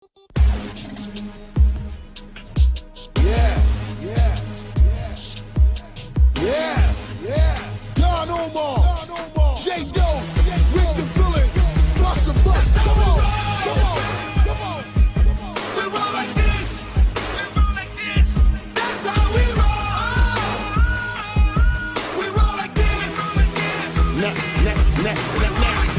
Don Omar, J-doe, Reek Da Villian, Busta, come on. We roll like this, that's how we roll. We roll like this.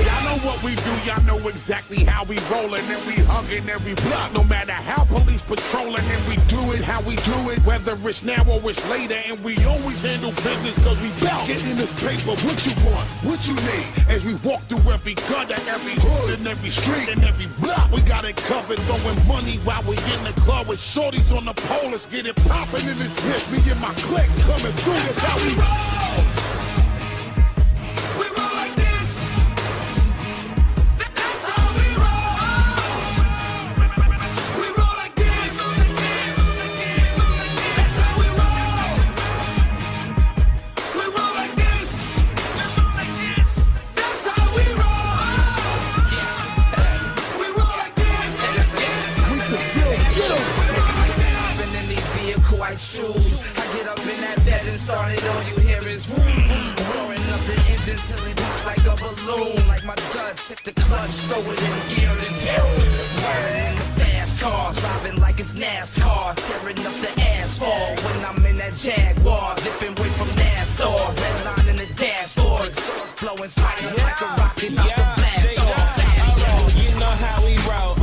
Y'all know what we do, y'all know exactly how we rollin', and we huggin' every block, no matter how police patrolin', and we do it how we do it, whether it's now or it's later, and we always handle business cause we bout getting this paper. What you want, what you need, as we walk through every gutter, every hood, and every street, and every block, we got it covered, throwing money while we in the club with shorties on the pole. Let's get it poppin' in this bitch, me and my clique coming through, that's how we roll. We roll like this, that's how we roll. We roll like this, that's how we roll. We roll like this, that's how we roll. We roll like this. Reek Da Villian, get 'em. Hopping in the vehicle, white shoes. I get up in that bed and start it, all you hear is vroom, vroom. Roaring up the engine till it pop like a balloon. Like my Dutch, hit the clutch, throw it in gear and rolling in the fast car, driving like it's NASCAR, tearing up the asphalt when I'm in that Jaguar, dipping way from Nassau, red line in the dashboard, exhaust blowing fire like a rocket out the blast off. You know how we roll,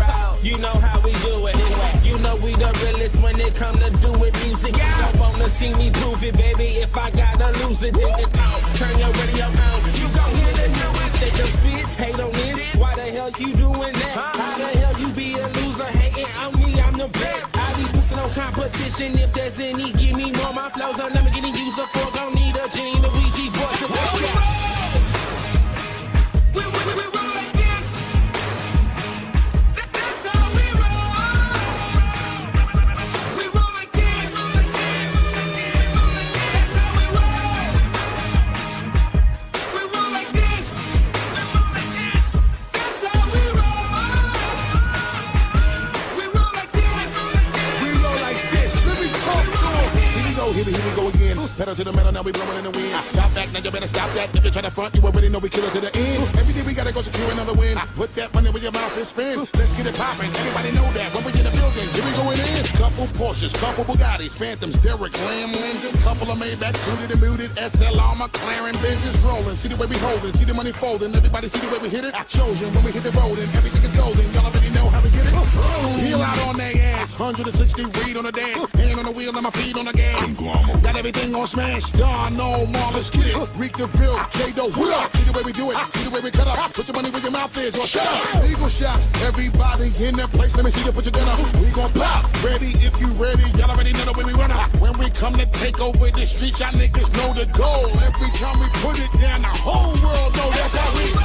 you know how we do it. You know we the realest when it come to doing music. You wanna see me prove it, baby. If I gotta lose it, then it's out. Turn your radio on, you gon' hear the newest. They don't spit, hate on this. Why the hell you doing that? How the hell you be a loser hating on me? I'm the best. I be boosting on competition. If there's any, give me more. My flows on, let me get a user for. Don't need a genie and a Ouija board to work out. We roll like this, that's how we roll. We roll like this, that's how we roll. We roll like this, that's how we roll. We roll like this. We roll like this. Let me talk to him. Here we go again. Pedal to the metal, now we blowing in the wind. Top back, now you better stop that. If you try to front, you already know we kill it to the end. Every day we gotta go secure another win. Put that money where your mouth is spin. Let's get it poppin'. Everybody know that when we in the building, here we going in. Couple Porsches, couple Bugattis, Phantoms, Derek Lamb lenses, couple of Maybach suited and muted, SLR, McLaren, Benzes rolling. See the way we holding, see the money folding. Everybody see the way we hit it. I chosen when we hit the road and everything is golden. Y'all already know how we get it. Peel out on their ass, 160 read on the dash, hand on the wheel and my feet on the gas. Got everything on smash. Don Omar, let's get it. Reek Da Villian, J-doe, what up? See the way we do it, see the way we cut up. Put your money where your mouth is or shut up. Legal shots, everybody in that place. Let me see you put your gun up. We gon' pop. Ready if you ready. Y'all already know the way we run up. When we come to take over the streets, y'all niggas know the goal. Every time we put it down, the whole world know that's how we roll.